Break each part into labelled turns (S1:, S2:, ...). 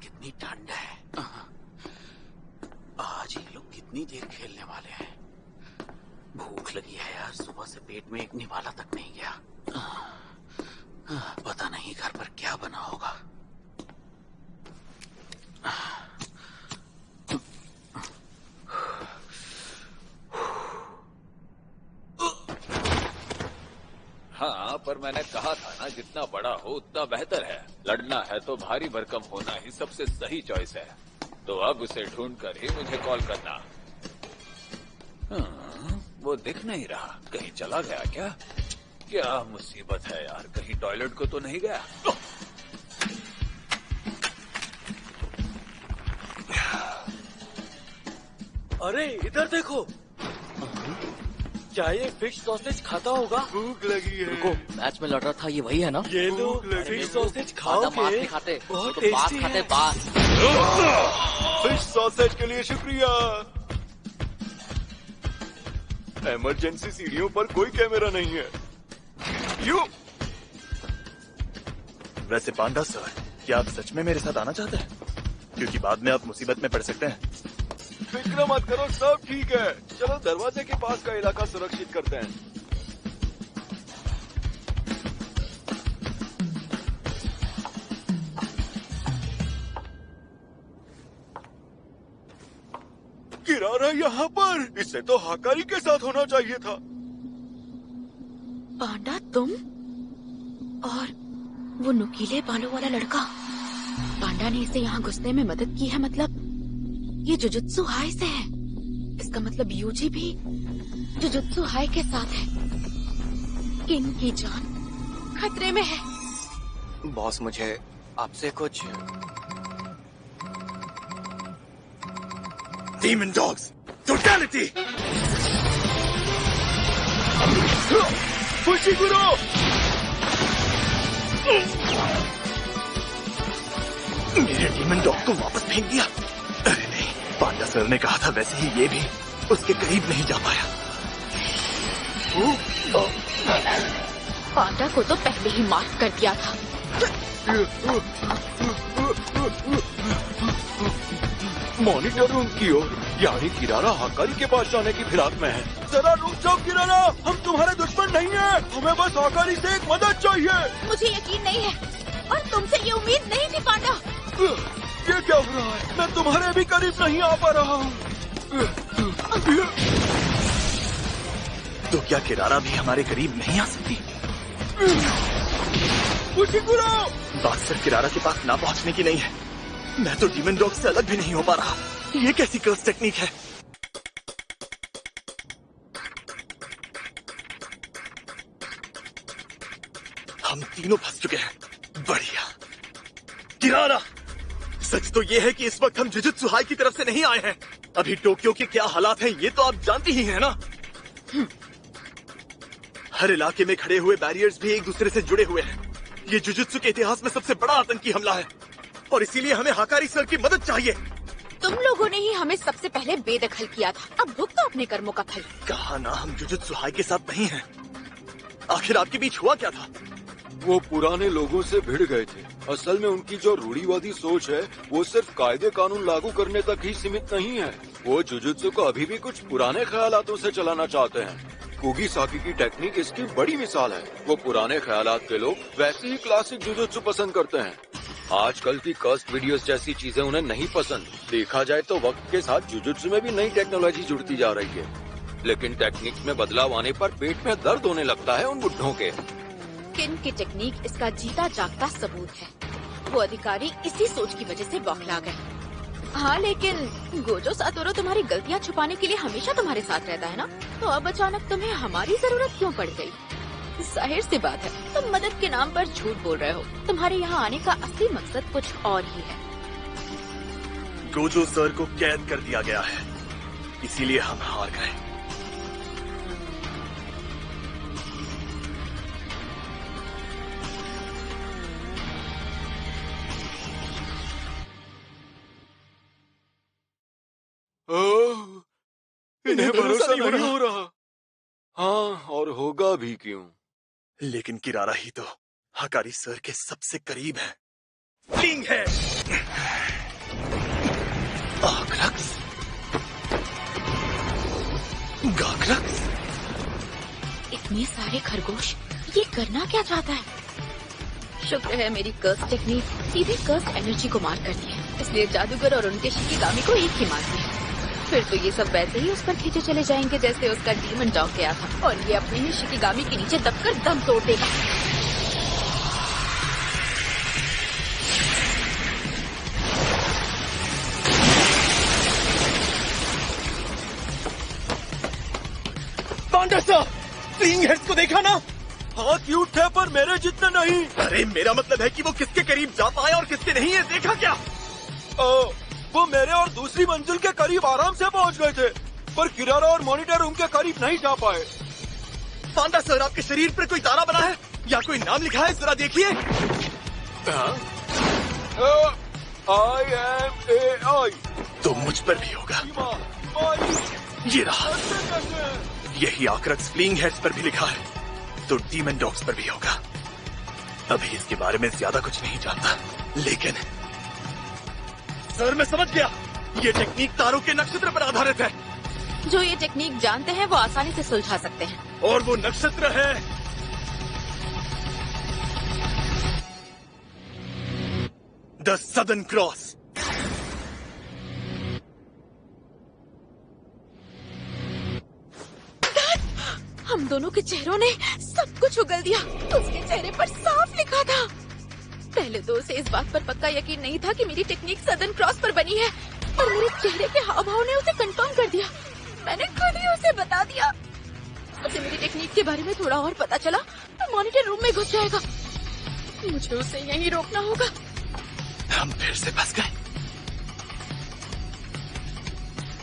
S1: कितनी ठंड है। आज ये लोग कितनी देर खेलने वाले हैं। भूख लगी है यार, सुबह से पेट में एक निवाला तक नहीं गया। पता नहीं घर पर क्या बना होगा।
S2: हाँ, पर मैंने कहा था ना, जितना बड़ा हो उतना बेहतर है। लड़ना है तो भारी भरकम होना ही सबसे सही चॉइस है। तो अब उसे ढूंढ कर ही मुझे कॉल करना। वो दिख नहीं रहा, कहीं चला गया क्या? क्या मुसीबत है यार, कहीं टॉयलेट को तो नहीं गया?
S3: अरे इधर देखो, क्या ये फिश सॉसेज खाता होगा?
S4: भूख लगी है।
S5: रुको, मैच में लड़ रहा था, ये वही है ना?
S3: ये लो फिश सॉसेज खाओगे?
S5: बात नहीं खाते,
S3: बहुत
S5: तो बात
S3: टेस्टी
S5: खाते
S3: है।
S5: बात।
S4: फिश सॉसेज के लिए शुक्रिया। इमरजेंसी सीढ़ियों पर कोई कैमरा नहीं है। यू वैसे पांडा सर, क्या आप सच में मेरे साथ आना चाहते हैं? क्योंकि बाद में आप मुसीबत में पड़ सकते हैं। फिक्र मत करो, सब ठीक है। चलो दरवाजे के पास का इलाका सुरक्षित करते हैं। किरारा यहाँ पर, इसे तो हाकारी के साथ होना चाहिए था।
S6: पांडा तुम और वो नुकीले बालों वाला लड़का, पांडा ने इसे यहाँ घुसने में मदद की है। मतलब ये जुजुत्सु हाई से है। इसका मतलब यूजी भी जुजुत्सु हाई के साथ है। किंग की जान खतरे में है।
S3: बॉस, मुझे आपसे कुछ।
S4: Demon dogs, totality! Fushiguro! मेरे डीमन डॉग को वापस फेंक दिया। अरे नहीं, पांडा सर ने कहा था वैसे ही ये भी उसके करीब नहीं जा पाया।
S6: पांडा को तो पहले ही मार्क कर दिया था।
S4: मॉनिटर रूम की ओर, यानी किरारा हाकारी के पास जाने की फिराक में है। जरा रुक जाओ किरारा, हम तुम्हारे दुश्मन नहीं हैं। हमें बस हाकारी से एक मदद चाहिए।
S6: मुझे यकीन नहीं है और तुमसे ये उम्मीद नहीं थी पांडा।
S4: ये क्या हो रहा है? मैं तुम्हारे भी करीब नहीं आ पा रहा हूँ। तो क्या किरारा भी हमारे करीब नहीं आ सकती? बात सिर्फ किरारा के पास ना पहुँचने की नहीं है, मैं तो डीमन डॉग से अलग भी नहीं हो पा रहा। ये कैसी कर्स टेक्निक है? हम तीनों फंस चुके हैं। बढ़िया। किरारा, सच तो ये है कि इस वक्त हम जुजुत्सु हाई की तरफ से नहीं आए हैं। अभी टोक्यो के क्या हालात हैं ये तो आप जानती ही हैं ना। हर इलाके में खड़े हुए बैरियर्स भी एक दूसरे से जुड़े हुए हैं। ये जुजुत्सु के इतिहास में सबसे बड़ा आतंकी हमला है और इसीलिए हमें हाकारी सर की मदद चाहिए।
S6: तुम लोगों ने ही हमें सबसे पहले बेदखल किया था, अब भुगतो अपने कर्मों का फल।
S4: कहा ना हम जुजुत्सु हाई के साथ नहीं हैं। आखिर आपके बीच हुआ क्या था?
S7: वो पुराने लोगों से भिड़ गए थे। असल में उनकी जो रूढ़िवादी सोच है वो सिर्फ कायदे कानून लागू करने तक ही सीमित नहीं है। वो जुजुत्सु को अभी भी कुछ पुराने ख्यालातों से चलाना चाहते हैं। कुगिसाकी की टेक्निक इसकी बड़ी मिसाल है। वो पुराने ख्यालात के लोग वैसे ही क्लासिक जुजुत्सु पसंद करते हैं। आजकल की कस्ट वीडियोस जैसी चीजें उन्हें नहीं पसंद। देखा जाए तो वक्त के साथ जुजुत्सु में भी नई टेक्नोलॉजी जुड़ती जा रही है, लेकिन टेक्निक्स में बदलाव आने पर पेट में दर्द होने लगता है उन बुड्ढों के।
S6: किन की टेक्निक इसका जीता जागता सबूत है। वो अधिकारी इसी सोच की वजह से बौखला गए। हाँ, लेकिन गोजो सातोरो तुम्हारी गलतियाँ छुपाने के लिए हमेशा तुम्हारे साथ रहता है ना, तो अब अचानक तुम्हें हमारी जरूरत क्यों पड़ गई? जाहिर सी बात है, तुम मदद के नाम पर झूठ बोल रहे हो। तुम्हारे यहाँ आने का असली मकसद कुछ और ही है।
S4: गोजो सर को कैद कर दिया गया है, इसीलिए हम हार गए। इन्हें भरोसा नहीं हो रहा।
S7: हाँ, और होगा भी क्यों?
S4: लेकिन किरारा ही तो हाकारी सर के सबसे करीब है। फ्लिंग हेड, आक्रक्स, गाक्रक्स।
S6: इतने सारे खरगोश, ये करना क्या चाहता है? शुक्र है मेरी कर्स टेक्निक सीधे कर्स एनर्जी को मार करती है, इसलिए जादूगर और उनके शिकिगामी को एक ही मारती है। फिर तो ये सब वैसे ही उस पर खींचे चले जाएंगे जैसे उसका डीमन डॉग गया था, और ये अपने ही शिकिगामी के नीचे दबकर दम तोड़ देगा।
S4: पांडा सर, फ्लिंग हेड्स को देखा ना?
S7: हाँ क्यूट थे पर मेरे जितने नहीं।
S4: अरे मेरा मतलब है कि वो किसके करीब जा पाए और किसके नहीं है, देखा क्या?
S7: वो मेरे और दूसरी मंजिल के करीब आराम से पहुंच गए थे, पर किरारा और मॉनिटर रूम के करीब नहीं जा पाए।
S4: पांडा सर, आपके शरीर पर कोई तारा बना है या कोई नाम लिखा है? जरा देखिए।
S7: IMAI।
S4: तो मुझ पर भी होगा। ये रहा, यही आक्रक्स फ्लिंग हेड्स पर भी लिखा है, तो डीमन डॉग्स पर भी होगा। अभी इसके बारे में ज्यादा कुछ नहीं जानता, लेकिन सर मैं समझ गया, ये टेक्निक तारों के नक्षत्र पर आधारित है।
S6: जो ये टेक्निक जानते हैं वो आसानी से सुलझा सकते हैं।
S4: और वो नक्षत्र है द सदर्न क्रॉस।
S6: हम दोनों के चेहरों ने सब कुछ उगल दिया। उसके चेहरे पर साफ लिखा था। पहले तो उसे इस बात पर पक्का यकीन नहीं था कि मेरी टेक्निक सदर्न क्रॉस पर बनी है, और मेरे चेहरे के हाव भाव ने उसे कंफर्म कर दिया। मैंने खुद ही उसे बता दिया। उसे मेरी टेक्निक के बारे में थोड़ा और पता चला तो मॉनिटर रूम में घुस जाएगा। मुझे उसे यहीं रोकना होगा।
S4: हम फिर से फंस गए।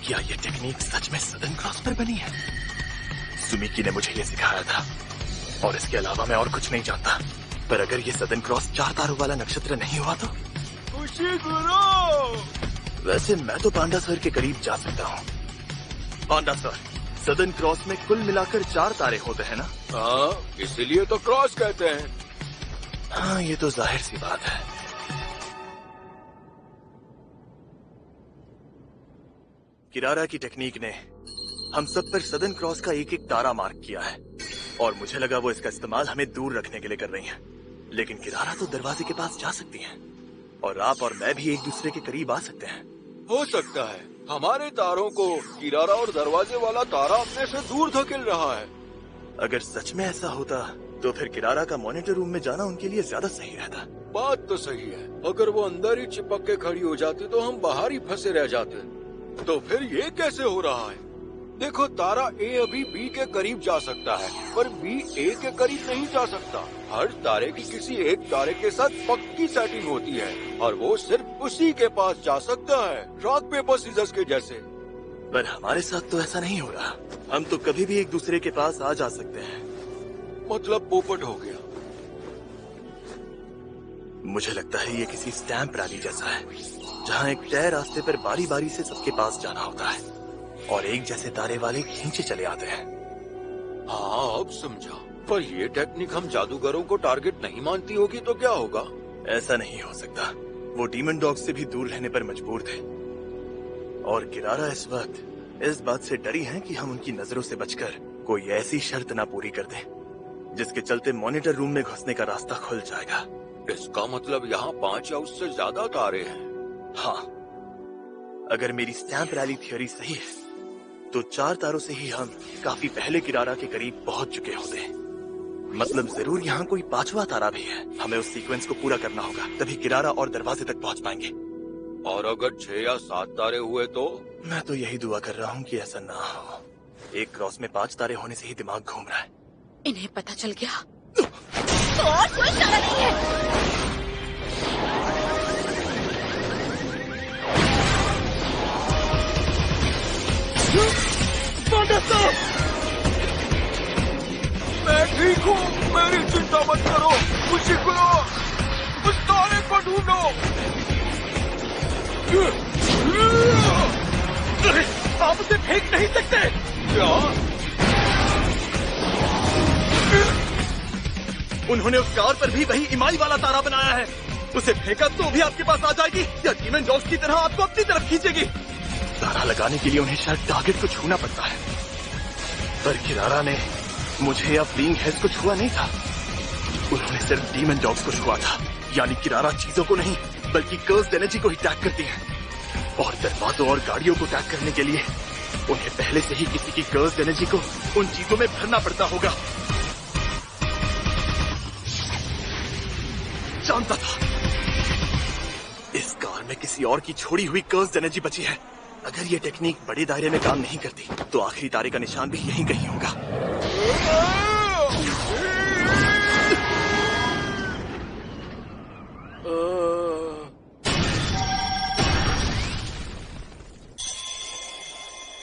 S4: क्या ये टेक्निक सच में सदर्न क्रॉस पर बनी है? सुमिकी ने मुझे ये सिखाया था, और इसके अलावा मैं और कुछ नहीं जानता। पर अगर ये सदर्न क्रॉस 4 तारों वाला नक्षत्र नहीं हुआ तो?
S7: खुशी गुरु।
S4: वैसे मैं तो पांडा सर के करीब जा सकता हूँ। पांडा सर, सदर्न क्रॉस में कुल मिलाकर 4 तारे होते हैं ना?
S7: हाँ, इसीलिए तो क्रॉस कहते हैं।
S4: हाँ, ये तो जाहिर सी बात है। किरारा की टेक्निक ने हम सब पर सदर्न क्रॉस का एक एक तारा मार्क किया है, और मुझे लगा वो इसका इस्तेमाल हमें दूर रखने के लिए कर रही हैं। लेकिन किरारा तो दरवाजे के पास जा सकती हैं, और आप और मैं भी एक दूसरे के करीब आ सकते हैं।
S7: हो सकता है हमारे तारों को किरारा और दरवाजे वाला तारा अपने से दूर धकेल रहा है।
S4: अगर सच में ऐसा होता तो फिर किरारा का मॉनिटर रूम में जाना उनके लिए ज्यादा सही रहता।
S7: बात तो सही है, अगर वो अंदर ही चिपक के खड़ी हो जाती तो हम बाहर ही फंसे रह जाते। तो फिर ये कैसे हो रहा है? देखो, तारा ए अभी बी के करीब जा सकता है, पर बी ए के करीब नहीं जा सकता। हर तारे की किसी एक तारे के साथ पक्की सेटिंग होती है, और वो सिर्फ उसी के पास जा सकता है, रॉक पेपर सीजर्स के जैसे।
S4: पर हमारे साथ तो ऐसा नहीं हो रहा। हम तो कभी भी एक दूसरे के पास आ जा सकते हैं।
S7: मतलब पोपट हो गया।
S4: मुझे लगता है ये किसी स्टैंप रैली जैसा है, जहाँ एक तय रास्ते पर बारी बारी से सबके पास जाना होता है, और एक जैसे तारे वाले खींचे चले आते हैं।
S7: हाँ, अब समझा। पर ये टेक्निक हम जादूगरों को टारगेट नहीं मानती होगी तो क्या होगा?
S4: ऐसा नहीं हो सकता। वो डीमन डॉग से भी दूर रहने पर मजबूर थे, और किरारा इस वक्त इस बात से डरी है कि हम उनकी नजरों से बचकर कोई ऐसी शर्त ना पूरी कर दें जिसके चलते मॉनिटर रूम में घुसने का रास्ता खुल जाएगा।
S7: इसका मतलब यहाँ 5 या उससे ज्यादा तारे हैं।
S4: हाँ, अगर मेरी स्टैंप रैली थियोरी सही है तो 4 तारों से ही हम काफी पहले किरारा के करीब पहुंच चुके होते। मतलब जरूर यहाँ कोई 5वां तारा भी है। हमें उस सीक्वेंस को पूरा करना होगा, तभी किरारा और दरवाजे तक पहुंच पाएंगे।
S7: और अगर 6 या 7 तारे हुए तो?
S4: मैं तो यही दुआ कर रहा हूँ कि ऐसा ना हो। एक क्रॉस में 5 तारे होने से ही दिमाग घूम रहा है।
S6: इन्हें पता चल गया और कोई चारा नहीं है।
S7: मैं ठीक हूँ, मेरी चिंता मत करो। खुशी करो, उस तारे को ढूंढो।
S4: आप उसे फेंक नहीं सकते।
S7: क्या?
S4: उन्होंने उस कार पर भी वही इमाई वाला तारा बनाया है। उसे फेंका तो भी आपके पास आ जाएगी या डीमन डॉग्स की तरह आपको अपनी तरफ खींचेगी। तारा लगाने के लिए उन्हें शायद टारगेट को छूना पड़ता है, पर किरारा ने मुझे या फ्लीइंग हेड्स को छुआ नहीं था। उन्होंने सिर्फ डीमन डॉग्स को छुआ था। यानी किरारा चीजों को नहीं बल्कि कर्स्ड एनर्जी को ही टैग करती है, और दरवाजों और गाड़ियों को टैग करने के लिए उन्हें पहले से ही किसी की कर्स्ड एनर्जी को उन चीजों में भरना पड़ता होगा। जानता था इस कार में किसी और की छोड़ी हुई कर्स्ड एनर्जी बची है। अगर ये टेक्निक बड़े दायरे में काम नहीं करती तो आखिरी तारे का निशान भी यहीं कहीं होगा।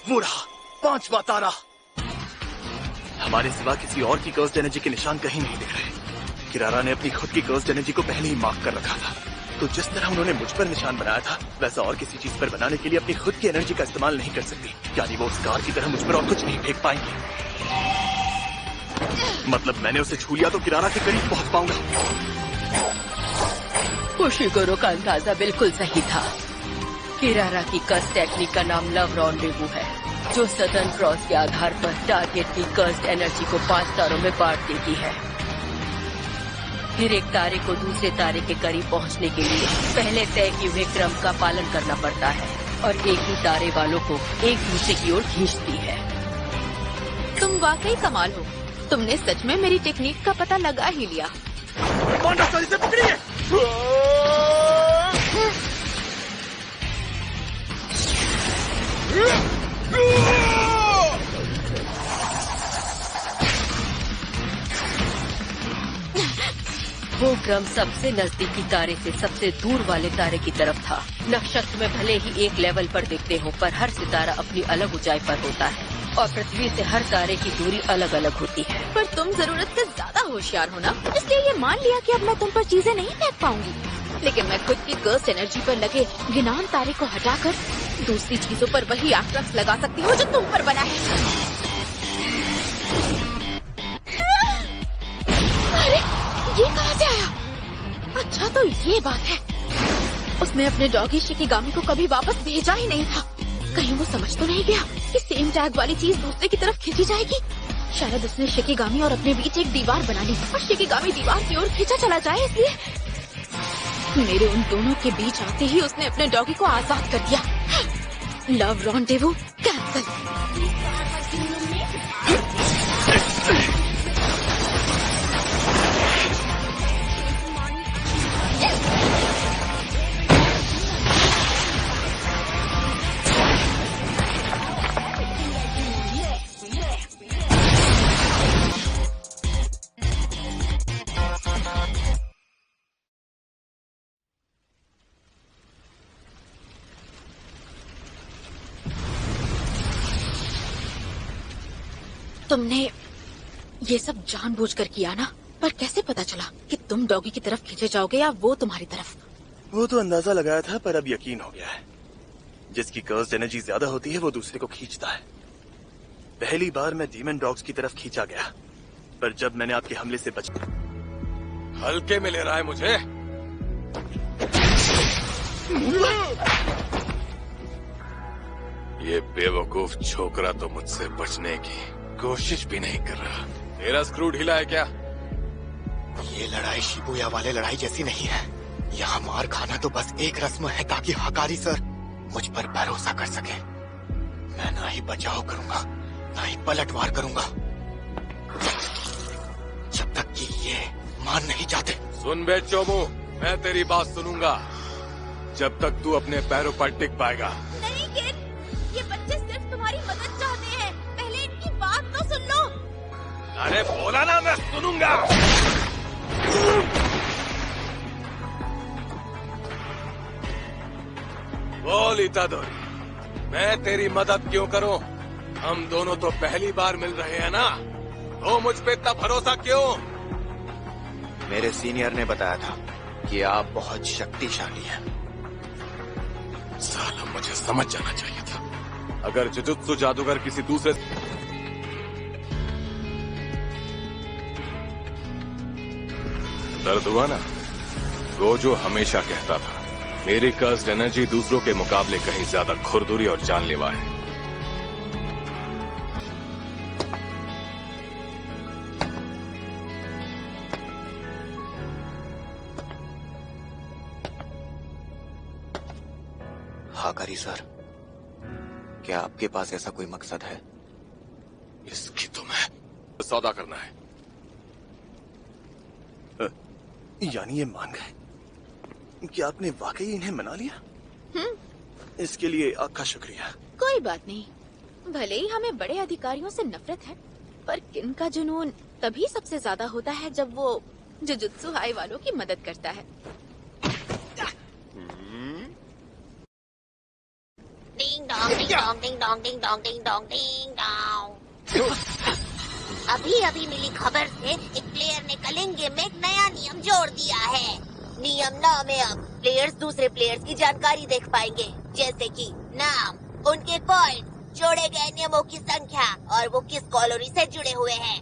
S4: वो रहा 5वां तारा। हमारे सिवा किसी और की कर्स्ड एनर्जी के निशान कहीं नहीं दिख रहे। किरारा ने अपनी खुद की कर्स्ड एनर्जी को पहले ही मार्क कर रखा था, तो जिस तरह उन्होंने मुझ पर निशान बनाया था वैसा और किसी चीज पर बनाने के लिए अपनी खुद की एनर्जी का इस्तेमाल नहीं कर सकती। यानी वो उस कार की तरह मुझ पर और कुछ नहीं फेंक पाएंगे। मतलब मैंने उसे छू लिया तो किरारा के करीब पहुंच पाऊंगा।
S8: उशिगोरो का अंदाजा बिल्कुल सही था। किरारा की कर्स टेक्निक का नाम लव रॉन्डेवू है, जो सदर्न क्रॉस के आधार पर टारगेट की कर्स्ड एनर्जी को 5 तारों में बांट देती है। फिर एक तारे को दूसरे तारे के करीब पहुंचने के लिए पहले तय किए हुए क्रम का पालन करना पड़ता है, और एक ही तारे वालों को एक दूसरे की ओर खींचती है।
S6: तुम वाकई कमाल हो, तुमने सच में मेरी टेक्निक का पता लगा ही लिया।
S4: से पकड़िए।
S8: वो क्रम सबसे नजदीकी तारे से सबसे दूर वाले तारे की तरफ था। नक्षत्र में भले ही एक लेवल पर दिखते हो, पर हर सितारा अपनी अलग ऊंचाई पर होता है, और पृथ्वी से हर तारे की दूरी अलग अलग होती है।
S6: पर तुम जरूरत से ज्यादा होशियार हो ना, इसलिए ये मान लिया कि अब मैं तुम पर चीजें नहीं फेंक पाऊंगी। लेकिन मैं खुद की कर्स्ड एनर्जी पर लगे गिनान तारे को हटाकर दूसरी चीजों पर वही आक्रमण लगा सकती हूँ जो तुम पर बना है। अरे ये कहाँ से आया? अच्छा तो ये बात है, उसने अपने डॉगी शिकिगामी को कभी वापस भेजा ही नहीं था। कहीं वो समझ तो नहीं गया कि सेम टैग वाली चीज दूसरे की तरफ खींची जाएगी। शायद उसने शिकिगामी और अपने बीच एक दीवार बना ली और शिकिगामी दीवार की ओर खींचा चला जाए, इसलिए मेरे उन दोनों के बीच आते ही उसने अपने डॉगी को आजाद कर दिया। Love rendezvous cancel. तुमने ये सब जानबूझकर किया ना? पर कैसे पता चला कि तुम डॉगी की तरफ खींचे जाओगे या वो तुम्हारी तरफ?
S4: वो तो अंदाजा लगाया था, पर अब यकीन हो गया है। जिसकी कर्स्ड एनर्जी ज्यादा होती है वो दूसरे को खींचता है। पहली बार मैं डीमन डॉग्स की तरफ खींचा गया, पर जब मैंने आपके हमले से बच
S7: हल्के में ले रहा है मुझे। ये बेवकूफ छोकरा तो मुझसे बचने की कोशिश भी नहीं कर रहा। तेरा स्क्रू ढीला है क्या?
S4: ये लड़ाई शिबुया वाले लड़ाई जैसी नहीं है। यहाँ मार खाना तो बस एक रस्म है ताकि हकारी सर मुझ पर भरोसा कर सके। मैं ना ही बचाव करूंगा ना ही पलटवार करूंगा जब तक कि ये मान नहीं जाते।
S7: सुन बे चोमू, मैं तेरी बात सुनूंगा जब तक तू अपने पैरों पर टिक पाएगा।
S6: नहीं किड, ये बच्चे सिर्फ तुम्हारी मदद चाहते हैं। पहले इनकी बात तो सुन लो।
S7: अरे बोला ना, मैं सुनूंगा। बोल इतादोरी, मैं तेरी मदद क्यों करूं? हम दोनों तो पहली बार मिल रहे हैं ना, तो मुझ पे इतना भरोसा क्यों?
S4: मेरे सीनियर ने बताया था कि आप बहुत शक्तिशाली हैं।
S7: साला मुझे समझ जाना चाहिए था। अगर जुजुत्सु जादूगर किसी दूसरे दर्द हुआ ना, गोजो हमेशा कहता था, मेरी कर्स्ड एनर्जी दूसरों के मुकाबले कहीं ज्यादा खुरदुरी और जानलेवा है।
S9: हाकारी सर, क्या आपके पास ऐसा कोई मकसद है?
S7: इसकी तुम्हें सौदा करना है।
S4: यानी ये मान गए? क्या आपने वाकई इन्हें मना लिया? इसके लिए आपका शुक्रिया।
S6: कोई बात नहीं। भले ही हमें बड़े अधिकारियों से नफरत है, पर किन का जुनून तभी सबसे ज्यादा होता है जब वो जुजुत्सु हाई वालों की मदद करता है।
S10: Ding dong ding dong ding dong ding dong ding dong ding dong. अभी अभी मिली खबर से एक प्लेयर ने कलिंग गेम में एक नया नियम जोड़ दिया है। नियम 9 में अब प्लेयर्स दूसरे प्लेयर्स की जानकारी देख पाएंगे, जैसे कि नाम, उनके पॉइंट, जोड़े गए नियमों की संख्या और वो किस कॉलोनी से जुड़े हुए हैं।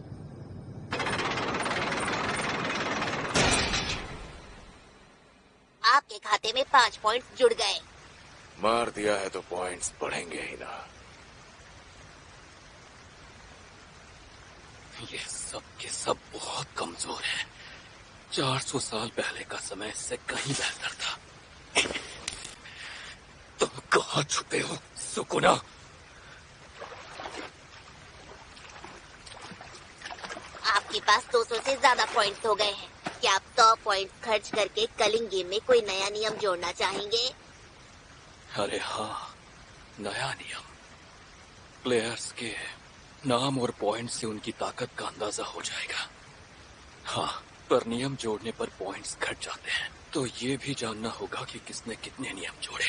S10: आपके खाते में 5 पॉइंट्स जुड़ गए।
S7: मार दिया है तो पॉइंट्स बढ़ेंगे ही ना।
S1: ये सब के सब बहुत कमजोर है। 400 साल पहले का समय इससे कहीं बेहतर था। तुम कहाँ छुपे हो सुकुना?
S10: आपके पास 200 से ज्यादा पॉइंट्स हो गए हैं। क्या आप 100 पॉइंट्स खर्च करके कलिंग गेम में कोई नया नियम जोड़ना चाहेंगे?
S1: अरे हाँ, नया नियम। प्लेयर्स के नाम और पॉइंट से उनकी ताकत का अंदाजा हो जाएगा। हाँ, पर नियम जोड़ने पर पॉइंट्स घट जाते हैं, तो ये भी जानना होगा कि किसने कितने नियम जोड़े।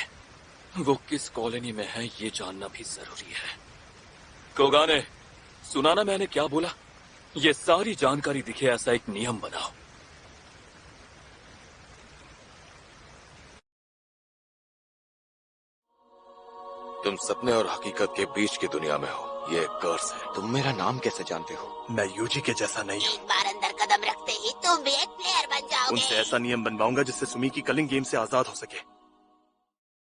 S1: वो किस कॉलोनी में है ये जानना भी जरूरी है। कोगाने, सुना ना मैंने क्या बोला? ये सारी जानकारी दिखे ऐसा एक नियम बनाओ।
S7: तुम सपने और हकीकत के बीच की दुनिया में हो। ये एक कर्स है।
S9: तुम मेरा नाम कैसे जानते हो?
S4: मैं यूजी के जैसा नहीं हूँ।
S10: एक बार अंदर कदम रखते ही तुम भी एक प्लेयर बन जाओगे।
S4: उनसे ऐसा नियम बनवाऊंगा जिससे सुमी की कलिंग गेम से आजाद हो सके।